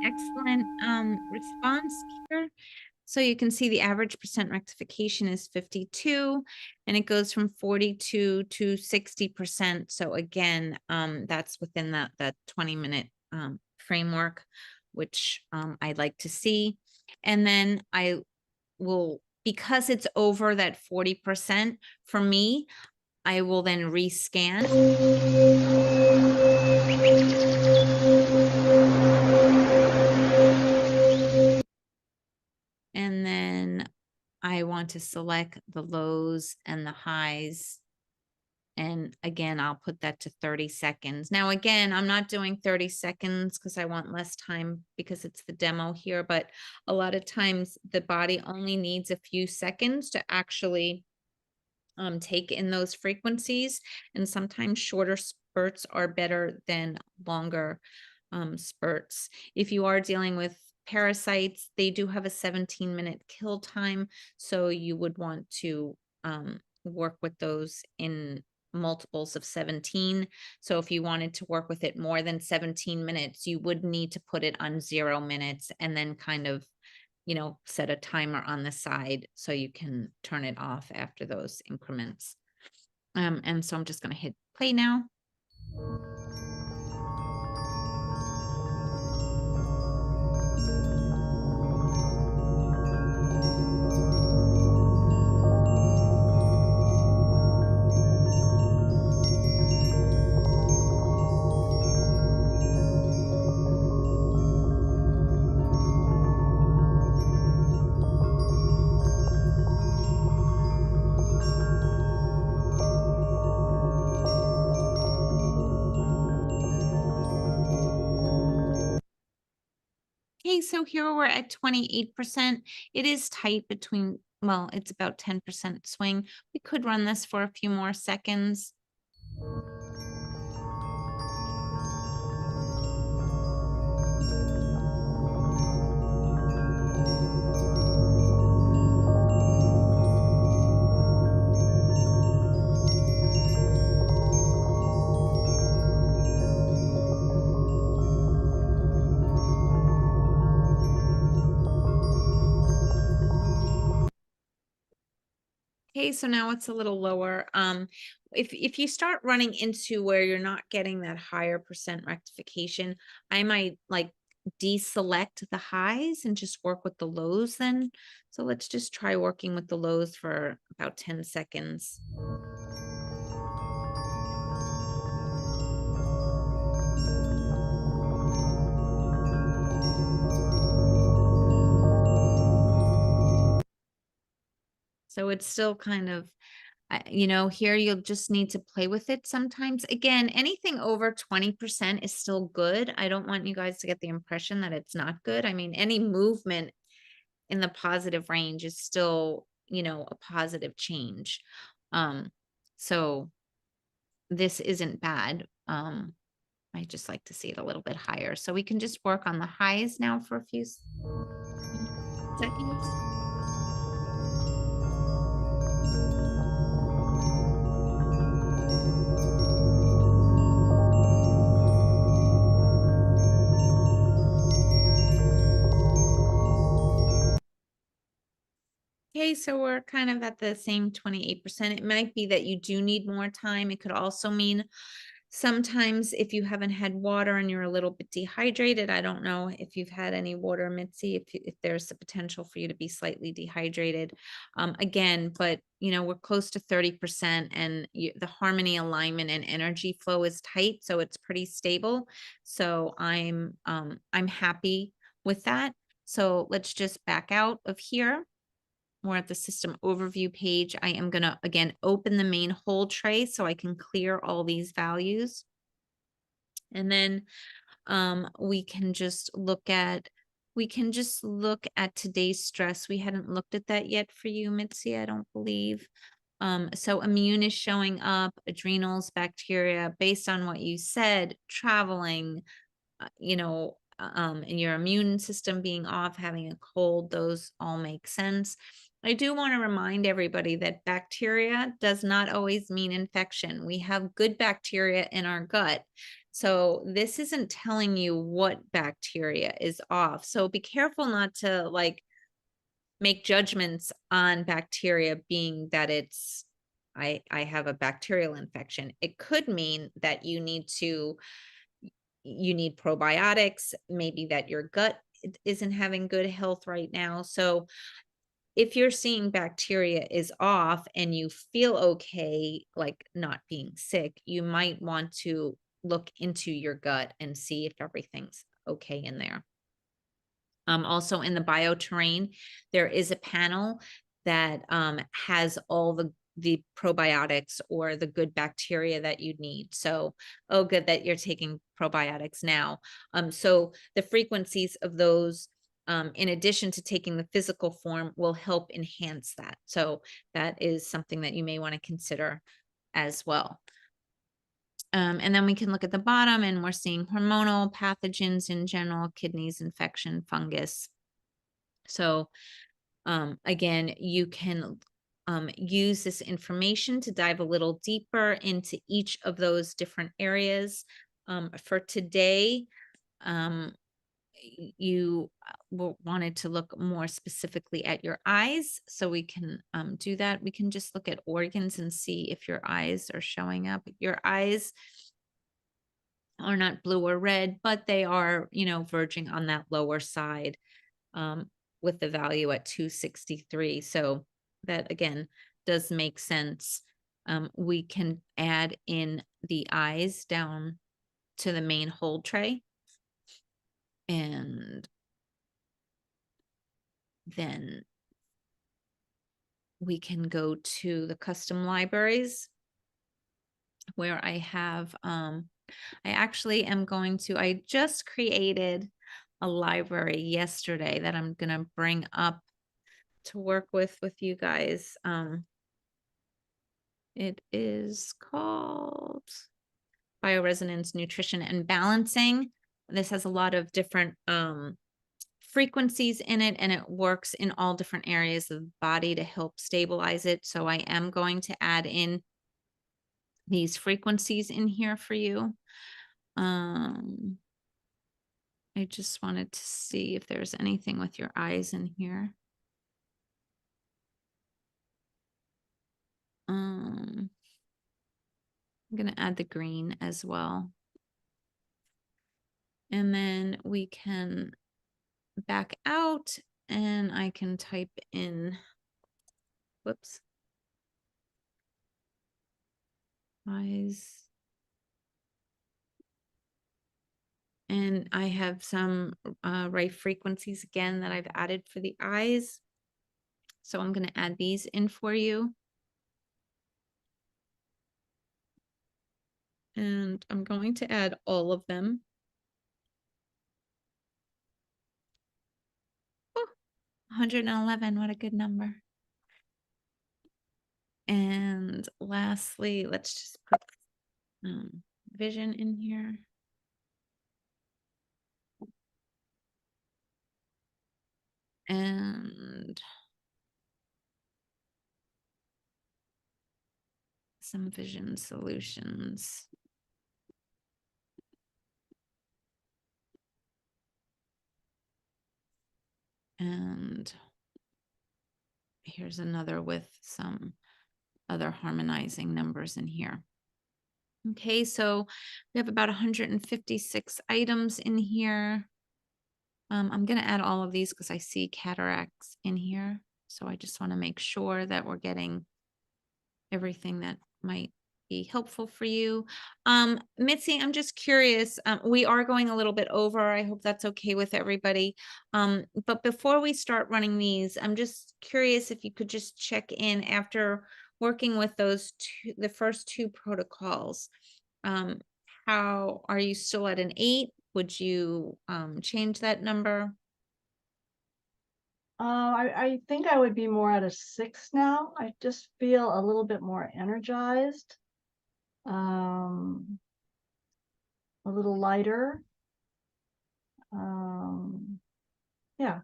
an excellent response here. So you can see the average percent rectification is 52, and it goes from 42 to 60%. So again, that's within that 20-minute framework, which I'd like to see. And then I will, because it's over that 40% for me, I will then rescan. And then I want to select the lows and the highs. And again, I'll put that to 30 seconds. Now, again, I'm not doing 30 seconds because I want less time because it's the demo here, but a lot of times the body only needs a few seconds to actually take in those frequencies. And sometimes shorter spurts are better than longer spurts. If you are dealing with parasites, they do have a 17-minute kill time. So you would want to work with those in multiples of 17. So if you wanted to work with it more than 17 minutes, you would need to put it on 0 minutes and then kind of, you know, set a timer on the side so you can turn it off after those increments. And so I'm just going to hit play now. Okay, so here we're at 28%. It is tight between, well, it's about 10% swing. We could run this for a few more seconds. Okay, so now it's a little lower. If you start running into where you're not getting that higher percent rectification, I might like deselect the highs and just work with the lows then. So let's just try working with the lows for about 10 seconds. So it's still kind of, you know, here you'll just need to play with it sometimes. Again, anything over 20% is still good. I don't want you guys to get the impression that it's not good. I mean, any movement in the positive range is still, you know, a positive change. So this isn't bad. I just like to see it a little bit higher. So we can just work on the highs now for a few seconds. Okay, so we're kind of at the same 28%. It might be that you do need more time. It could also mean sometimes if you haven't had water and you're a little bit dehydrated, I don't know if you've had any water, Mitzi, if there's the potential for you to be slightly dehydrated. Again, but you know, we're close to 30% and the harmony, alignment, and energy flow is tight, so it's pretty stable. So I'm happy with that. So let's just back out of here. We're at the system overview page. I am going to, again, open the main whole tray so I can clear all these values. And then we can just look at today's stress. We hadn't looked at that yet for you, Mitzi, I don't believe. So immune is showing up, adrenals, bacteria, based on what you said, traveling, you know, and your immune system being off, having a cold, those all make sense. I do want to remind everybody that bacteria does not always mean infection. We have good bacteria in our gut. So this isn't telling you what bacteria is off. So be careful not to like make judgments on bacteria being that it's, I have a bacterial infection. It could mean that you need probiotics, maybe that your gut isn't having good health right now. So if you're seeing bacteria is off and you feel okay, like not being sick, you might want to look into your gut and see if everything's okay in there. Also in the bioterrain, there is a panel that has all the probiotics or the good bacteria that you need. So, oh, good that you're taking probiotics now. So the frequencies of those, in addition to taking the physical form, will help enhance that. So that is something that you may want to consider as well. And then we can look at the bottom and we're seeing hormonal pathogens in general, kidneys, infection, fungus. So again, you can use this information to dive a little deeper into each of those different areas. For today, you wanted to look more specifically at your eyes, so we can do that. We can just look at organs and see if your eyes are showing up. Your eyes are not blue or red, but they are, verging on that lower side, with the value at 263. So that again does make sense. We can add in the eyes down to the main hold tray. And then we can go to the custom libraries where I have, I actually am going to, I just created a library yesterday that I'm going to bring up to work with you guys. It is called Bioresonance Nutrition and Balancing. This has a lot of different frequencies in it, and it works in all different areas of the body to help stabilize it. So I am going to add in these frequencies in here for you. I just wanted to see if there's anything with your eyes in here. I'm going to add the green as well. And then we can back out and I can type in, whoops, eyes. And I have some right frequencies again that I've added for the eyes. So I'm going to add these in for you. And I'm going to add all of them. Oh, 111, what a good number. And lastly, let's just put vision in here. And some vision solutions. And here's another with some other harmonizing numbers in here. Okay, so we have about 156 items in here. I'm going to add all of these because I see cataracts in here. So I just want to make sure that we're getting everything that might be helpful for you. Mitzi, I'm just curious. We are going a little bit over. I hope that's okay with everybody. But before we start running these, I'm just curious if you could just check in after working with those the first two protocols. How are you still at an 8? Would you change that number? I think I would be more at a 6 now. I just feel a little bit more energized, a little lighter. Yeah,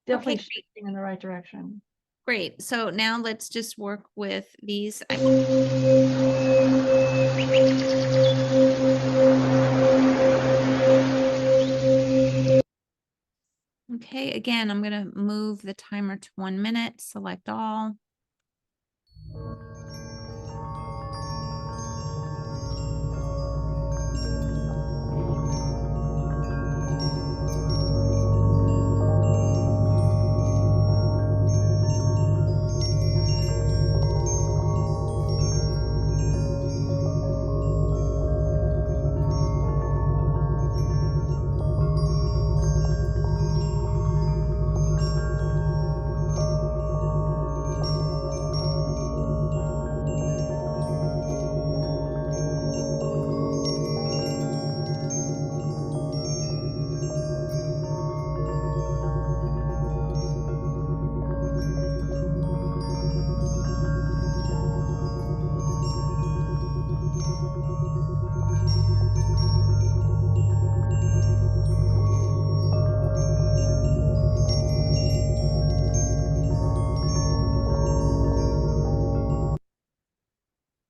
definitely Okay, shifting in the right direction. great. So now let's just work with these. Okay, again, I'm going to move the timer to 1 minute, select all.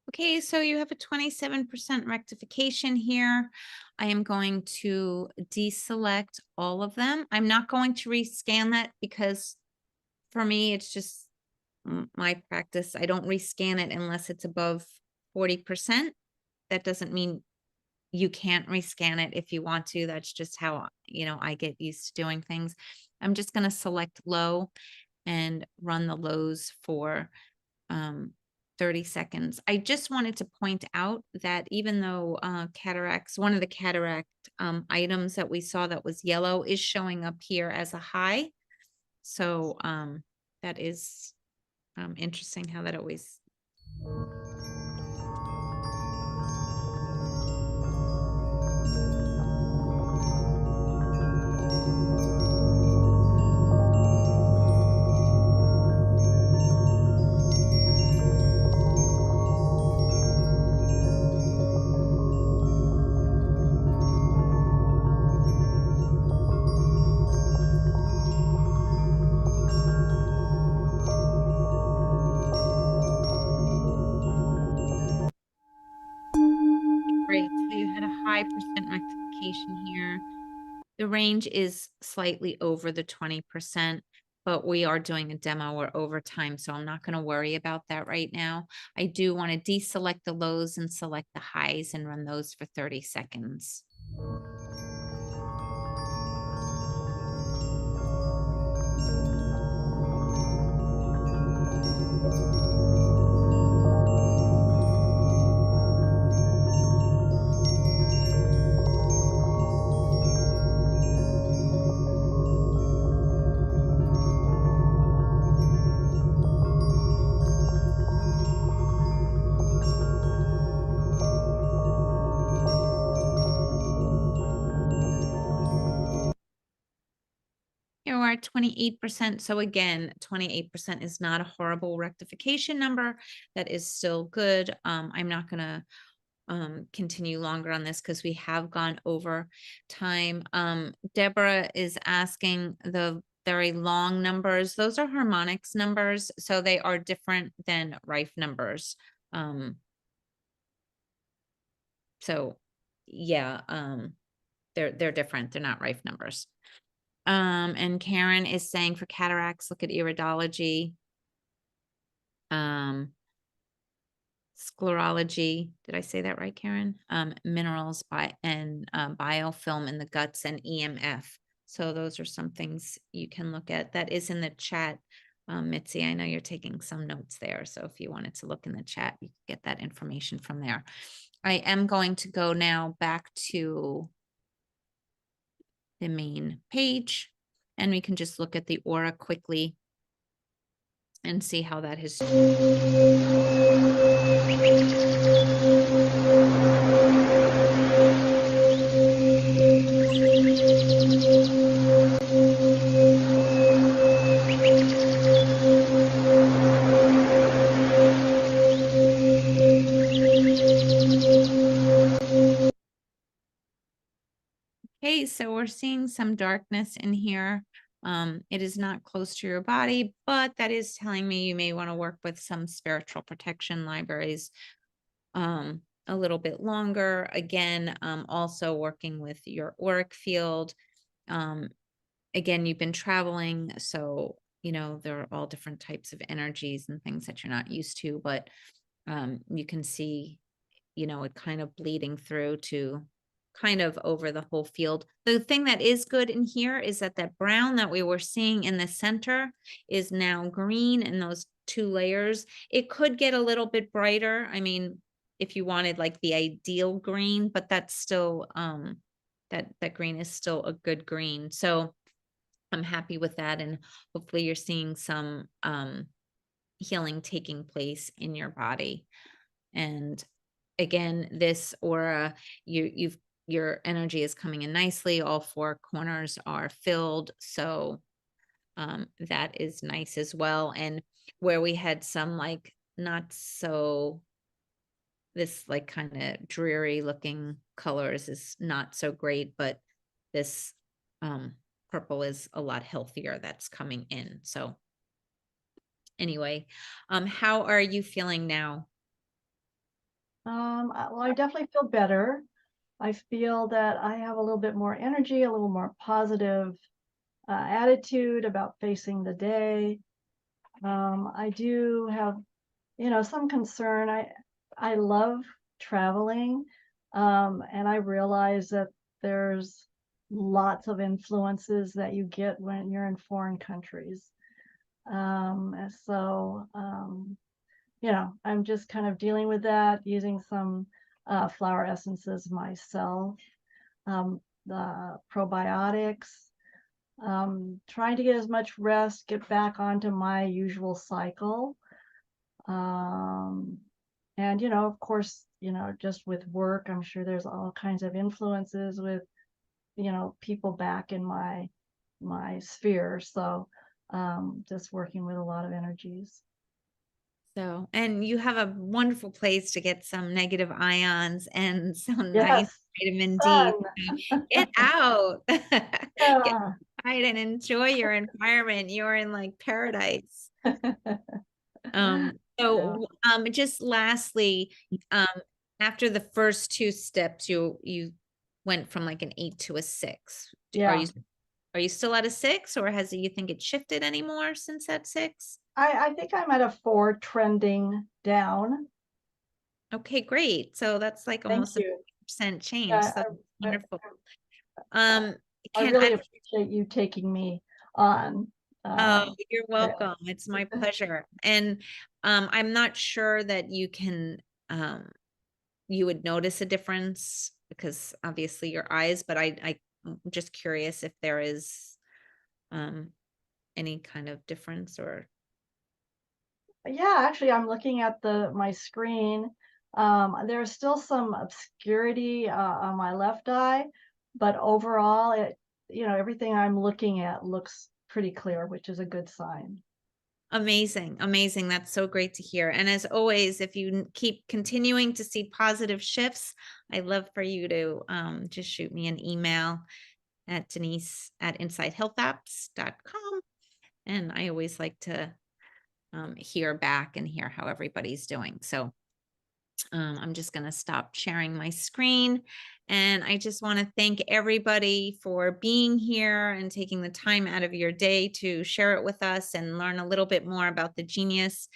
Okay, so you have a 27% rectification here. I am going to deselect all of them. I'm not going to rescan that because for me, it's just my practice. I don't rescan it unless it's above 40%. That doesn't mean you can't rescan it if you want to. That's just how, I get used to doing things. I'm just going to select low and run the lows for 30 seconds. I just wanted to point out that even though cataracts, one of the cataract items that we saw that was yellow is showing up here as a high. So that is interesting how that always. Great. So you had a high percent rectification here. The range is slightly over the 20%, but we are doing a demo or overtime, so I'm not going to worry about that right now. I do want to deselect the lows and select the highs and run those for 30 seconds. Here we're at 28%. So again, 28% is not a horrible rectification number. That is still good. I'm not going to continue longer on this because we have gone over time. Deborah is asking the very long numbers. Those are harmonics numbers, so they are different than Rife numbers. So yeah, they're different. They're not Rife numbers. And Karen is saying for cataracts, look at iridology. Sclerology, did I say that right, Karen? Minerals and biofilm in the guts and EMF. So those are some things you can look at. That is in the chat. Mitzi, I know you're taking some notes there. So if you wanted to look in the chat, you can get that information from there. I am going to go now back to the main page and we can just look at the aura quickly and see how that has. Okay, so we're seeing some darkness in here. It is not close to your body, but that is telling me you may want to work with some spiritual protection libraries a little bit longer. Again, also working with your auric field. again, you've been traveling, so, you know, there are all different types of energies and things that you're not used to, but you can see, you know, it kind of bleeding through to kind of over the whole field. The thing that is good in here is that that brown that we were seeing in the center is now green in those 2 layers. It could get a little bit brighter. I mean, if you wanted like the ideal green, but that's still that green is still a good green. So I'm happy with that, and hopefully you're seeing some healing taking place in your body. And again, this aura, your energy is coming in nicely. All 4 corners are filled. So that is nice as well. And where we had some like not so, this like kind of dreary looking colors is not so great, but this purple is a lot healthier that's coming in. So anyway, how are you feeling now? Well, I definitely feel better. I feel that I have a little bit more energy, a little more positive attitude about facing the day. I do have, you know, some concern. I love traveling, and I realize that there's lots of influences that you get when you're in foreign countries. And so, you know, I'm just kind of dealing with that, using some flower essences myself, the probiotics, trying to get as much rest, get back onto my usual cycle. And, you know, of course, you know, just with work, I'm sure there's all kinds of influences with, you know, people back in my sphere. So just working with a lot of energies. So, and you have a wonderful place to get some negative ions and some nice Yes, vitamin D. sun. So get out, get Yeah. outside and enjoy your environment. You're in like paradise. So, just lastly, um, after the first 2 steps, you went from like an 8 to a 6. Yeah. Are you still at a 6, or has you think it shifted anymore since that 6? I think I'm at a 4 trending down. Okay, great. So that's like Thank almost a you. 50% change. Yeah, So I, wonderful. Um, I can really I, appreciate you taking me on. oh, you're This. welcome. It's my pleasure. And I'm not sure that you can you would notice a difference because obviously your eyes, but I'm just curious if there is um any kind of difference or Yeah, actually, I'm looking at my screen. There's still some obscurity on my left eye, but overall, you know, everything I'm looking at looks pretty clear, which is a good sign. amazing, amazing. That's so great to hear. And as always, if you keep continuing to see positive shifts, I'd love for you to just shoot me an email at denise@insidehealthapps.com. And I always like to hear back and hear how everybody's doing. So I'm just going to stop sharing my screen. And I just want to thank everybody for being here and taking the time out of your day to share it with us and learn a little bit more about the genius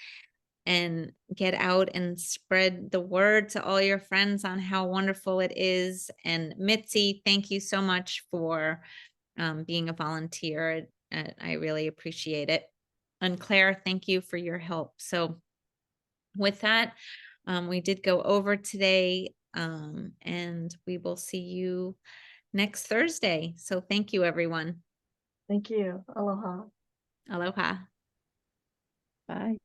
and get out and spread the word to all your friends on how wonderful it is. And Mitzi, thank you so much for being a volunteer. I really appreciate it. And Claire, thank you for your help. So with that, we did go over today, and we will see you next Thursday. So thank you, everyone. Thank you. Aloha. Aloha. Bye.